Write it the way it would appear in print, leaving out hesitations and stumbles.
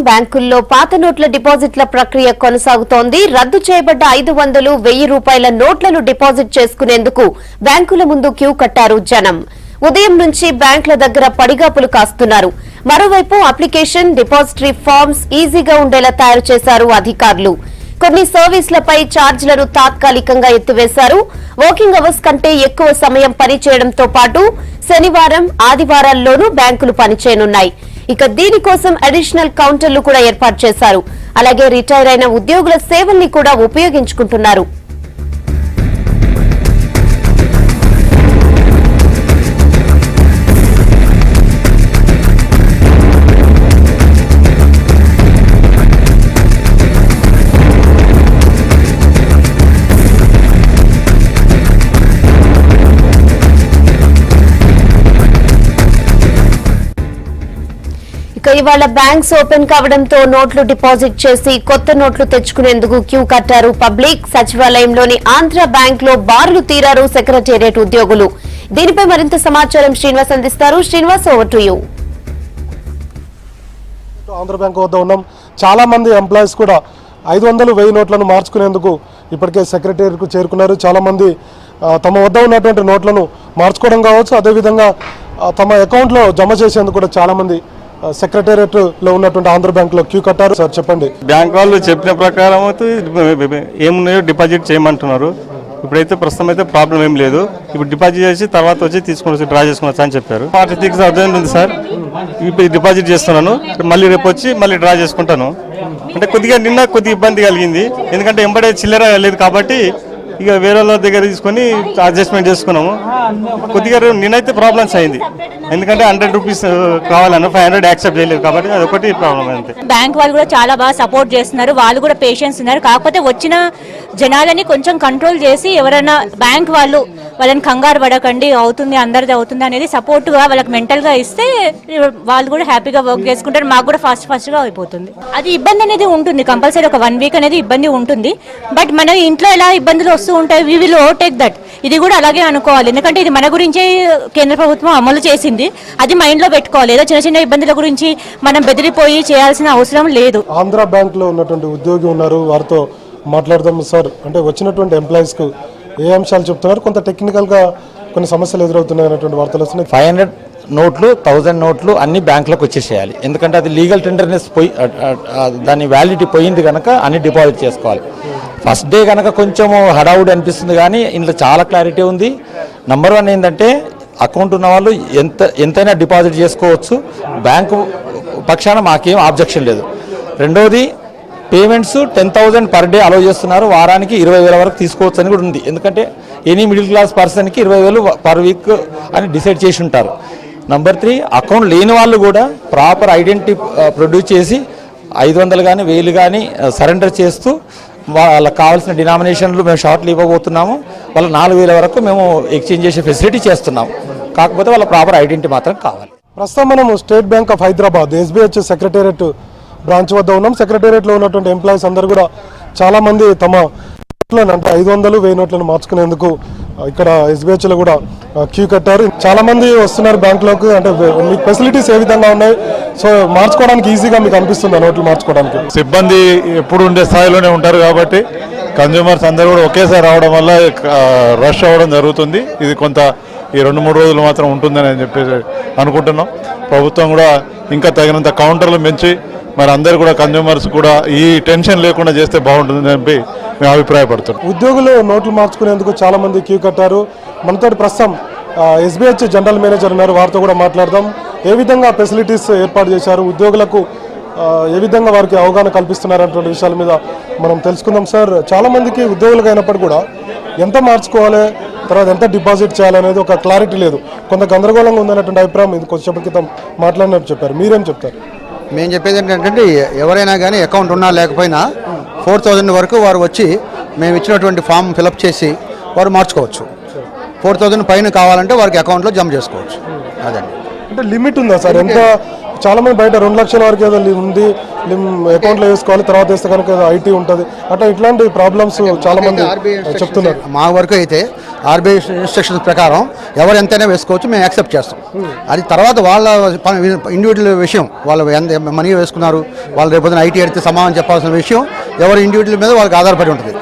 బ్యాంకుల్లో పాత నోట్ల డిపాజిట్ల ప్రక్రియ కొనసాగుతోంది. రద్దు చేయబడ్డ 500, 1000 రూపాయల నోట్లను డిపాజిట్ చేసుకునేందుకు బ్యాంకుల ముందు క్యూ కట్టారు జనం. ఉదయం నుంచి బ్యాంకుల దగ్గర పడిగాపులు కాస్తున్నారు. మరోవైపు అప్లికేషన్, డిపాజిటరీ ఫార్మ్స్ ఈజీగా ఉండేలా తయారు చేశారు అధికారులు. కొన్ని సర్వీసులపై ఛార్జీలను తాత్కాలికంగా ఎత్తివేశారు. వర్కింగ్ అవర్స్ కంటే ఎక్కువ సమయం పనిచేయడంతో పాటు శనివారం, ఆదివారాల్లోనూ బ్యాంకులు పనిచేయనున్నాయి. ఇక దీనికోసం అడిషనల్ కౌంటర్లు కూడా ఏర్పాటు చేశారు. అలాగే రిటైర్ అయిన ఉద్యోగుల సేవల్ని కూడా ఉపయోగించుకుంటున్నారు. ఇవాళ బ్యాంక్స్ ఓపెన్ కావడంతో నోట్లు డిపాజిట్ చేసి కొత్త నోట్లు తెచ్చుకునేందుకు క్యూ కట్టారు పబ్లిక్. సచివాలయంలోని ఆంధ్ర బ్యాంక్ లో బారులు తీరారు సెక్రటేరియట్ ఉద్యోగులు. దీనిపై మరింత సమాచారం శ్రీనివాస్ అందిస్తారు. Srinivas, over to you. Andhra bank వద్ద ఉన్నాం. చాలా మంది ఎంప్లాయీస్ కూడా 500, 1000 నోట్లను మార్చుకునేందుకు ఇప్పటికే సెక్రటేరియట్ కు చేరుకున్నారు. చాలా మంది తమ వద్ద ఉన్నటువంటి నోట్లను మార్చుకోవడం కావచ్చు, అదేవిధంగా తమ అకౌంట్ లో జమ చేసేందుకు కూడా చాలా మంది సెక్రటేరియట్ లో ఉన్నటువంటి ఆంధ్ర బ్యాంక్ లో క్యూ కట్టారు. సార్ చెప్పండి. బ్యాంక్ వాళ్ళు చెప్పిన ప్రకారం ఏమున్నాయో డిపాజిట్ చేయమంటున్నారు. ఇప్పుడైతే ప్రస్తుతం అయితే ప్రాబ్లం ఏం లేదు. ఇప్పుడు డిపాజిట్ చేసి తర్వాత వచ్చి తీసుకుని డ్రా చేసుకోవచ్చు అని చెప్పారు. 46,000 ఉంది సార్. ఇప్పుడు డిపాజిట్ చేస్తున్నాను, మళ్ళీ రేపు వచ్చి మళ్ళీ డ్రా చేసుకుంటాను. అంటే కొద్దిగా నిన్న కొద్దిగా ఇబ్బంది కలిగింది, ఎందుకంటే ఎంబడే చిల్లర లేదు కాబట్టి ఇక వేరే వాళ్ళ దగ్గర తీసుకొని అడ్జస్ట్మెంట్ చేసుకున్నాము. కొద్దిగా నిన్నైతే ప్రాబ్లమ్స్ అయింది, ఎందుకంటే 100 రూపీస్ కావాలన్నా 500 యాక్సెప్ట్ చేయలేదు కాబట్టి అదొకటి ప్రాబ్లం అంతే. బ్యాంక్ వాళ్ళు కూడా చాలా బాగా సపోర్ట్ చేస్తున్నారు. వాళ్ళు కూడా పేషెన్స్ ఉన్నారు. కాకపోతే వచ్చిన జనాలని కొంచెం కంట్రోల్ చేసి ఎవరైనా బ్యాంక్ వాళ్ళని కంగారు పడకండి, అవుతుంది అందరిది అవుతుంది అనేది సపోర్ట్ గా వాళ్ళకి మెంటల్ గా ఇస్తే వాళ్ళు కూడా హ్యాపీగా వర్క్ చేసుకుంటారు. మాకు కూడా ఫాస్ట్ గా అయిపోతుంది. అది ఇబ్బంది అనేది ఉంటుంది కంపల్సరీ. ఒక 1 వీక్ అనేది ఇబ్బంది ఉంటుంది. బట్ మన ఇంట్లో ఎలా ఇబ్బందులు వస్తూ ఉంటాయి, వి విల్ ఓవర్టేక్ దట్. ఇది కూడా అలాగే అనుకోవాలి, ఎందుకంటే ఇది మన గురించే కేంద్ర ప్రభుత్వం అమలు చేసింది. అది మైండ్ లో పెట్టుకోవాలి. ఏదో చిన్న చిన్న ఇబ్బందుల గురించి మనం బెదిరిపోయి చేయాల్సిన అవసరం లేదు. ఆంధ్ర బ్యాంక్ లో ఉన్నటువంటి ఉద్యోగి ఉన్నారు, వారితో మాట్లాడదాం. సార్, అంటే వచ్చినటువంటి ఎంప్లాయీస్ కు ఏ అంశాలు చెప్తున్నారు? కొంత టెక్నికల్ గా కొన్ని సమస్యలు ఎదురవుతున్నాయి అనేటువంటి వార్తలు వస్తున్నాయి. 500 నోట్లు, 1000 నోట్లు అన్ని బ్యాంకులకు వచ్చేసేయాలి. ఎందుకంటే అది లీగల్ టెండర్నెస్ పోయి దాని వ్యాలిడిటీ పోయింది కనుక అన్ని డిపాజిట్ చేసుకోవాలి. ఫస్ట్ డే కనుక కొంచెం హడావుడి అనిపిస్తుంది, కానీ ఇందులో చాలా క్లారిటీ ఉంది. నంబర్ 1 ఏంటంటే అకౌంట్ ఉన్న వాళ్ళు ఎంతైనా డిపాజిట్ చేసుకోవచ్చు. బ్యాంకు పక్షాన మాకేం ఆబ్జెక్షన్ లేదు. రెండోది, పేమెంట్స్ 10,000 పర్ డే అలౌ చేస్తున్నారు. వారానికి 20,000 వరకు తీసుకోవచ్చు అని కూడా ఉంది. ఎందుకంటే ఎనీ మిడిల్ క్లాస్ పర్సన్కి 20,000 పర్ వీక్ అని డిసైడ్ చేసి ఉంటారు. నంబర్ 3, అకౌంట్ లేని వాళ్ళు కూడా ప్రాపర్ ఐడెంటిటీ ప్రొడ్యూస్ చేసి 500 కానీ 1000 కానీ సరెండర్ చేస్తూ వాళ్ళకి కావాల్సిన డినామినేషన్లు మేము షార్ట్లు ఇవ్వబోతున్నాము. వాళ్ళ 4,000 వరకు మేము ఎక్స్చేంజ్ చేసే ఫెసిలిటీ చేస్తున్నాము. కాకపోతే వాళ్ళ ప్రాపర్ ఐడెంటిటీ మాత్రం కావాలి. ప్రస్తుతం మనం state bank of Hyderabad SBH secretariat branch వద్ద ఉన్నాం. సెక్రటేరియట్ లో ఉన్నటువంటి ఎంప్లాయీస్ అందరూ కూడా చాలా మంది తమ నోట్లను అంటే 500, 1000 నోట్లను మార్చుకునేందుకు ఇక్కడ SBH లో కూడా క్యూ కట్టారు. చాలా మంది వస్తున్నారు బ్యాంక్ లోకి. అంటే మీకు ఫెసిలిటీస్ ఏ విధంగా ఉన్నాయి? సో మార్చుకోవడానికి ఈజీగా మీకు అనిపిస్తుంది నోట్లు మార్చుకోవడానికి? సిబ్బంది ఎప్పుడు ఉండే స్థాయిలోనే ఉంటారు కాబట్టి కన్జ్యూమర్స్ అందరూ కూడా ఒకేసారి రావడం వల్ల రష్ అవ్వడం జరుగుతుంది. ఇది కొంత ఈ 2-3 రోజులు మాత్రం ఉంటుందని చెప్పేసి అనుకుంటున్నాం. ప్రభుత్వం కూడా ఇంకా తగినంత కౌంటర్లు పెంచి మరి అందరు కూడా కన్జ్యూమర్స్ కూడా ఈ టెన్షన్ లేకుండా చేస్తే బాగుంటుందని చెప్పి మేము అభిప్రాయపడుతున్నాం. ఉద్యోగులు నోట్లు మార్చుకునేందుకు చాలా మంది క్యూ కట్టారు. మనతో ప్రస్తుతం SBH జనరల్ మేనేజర్ ఉన్నారు, వారితో కూడా మాట్లాడదాం. ఏ విధంగా ఫెసిలిటీస్ ఏర్పాటు చేశారు, ఉద్యోగులకు ఏ విధంగా వారికి అవగాహన కల్పిస్తున్నారు అటువంటి విషయాల మీద మనం తెలుసుకుందాం. సార్, చాలా మందికి ఉద్యోగులకు అయినప్పుడు కూడా ఎంత మార్చుకోవాలి, తర్వాత ఎంత డిపాజిట్ చేయాలనేది ఒక క్లారిటీ లేదు, కొంత గందరగోళంగా ఉందనేటువంటి అభిప్రాయం ఇది కొంచెం క్రితం మాట్లాడినట్టు చెప్పారు. మీరేం చెప్తారు? మేము చెప్పేది ఏంటంటే ఎవరైనా కానీ అకౌంట్ ఉన్నా లేకపోయినా 4,000 వరకు వారు వచ్చి మేము ఇచ్చినటువంటి ఫామ్ ఫిలప్ చేసి వారు మార్చుకోవచ్చు. 4,000 పైన కావాలంటే వారికి అకౌంట్లో జమ చేసుకోవచ్చు. అదండి. అంటే లిమిట్ ఉందా సార్? ఎంత చాలా మంది బయట 2 లక్షల వరకు ఏదో ఉంది అకౌంట్లో వేసుకోవాలి, తర్వాత వేస్తే కనుక ఐటీ ఉంటుంది, అట్లా ఇట్లాంటి ప్రాబ్లమ్స్ చాలా మంది చెప్తున్నారు. మా వరకు అయితే ఆర్బీఐ ఇన్స్ట్రక్షన్స్ ప్రకారం ఎవరు ఎంతైనా వేసుకోవచ్చు, మేము యాక్సెప్ట్ చేస్తాం. అది తర్వాత వాళ్ళ ఇండివిజువల్ విషయం, వాళ్ళు ఎంత మనీ వేసుకున్నారు, వాళ్ళు రేపు ఐటీ అడిగితే సమాధానం చెప్పాల్సిన విషయం ఎవరి ఇండివిజువల్ మీద వాళ్ళకి ఆధారపడి ఉంటుంది.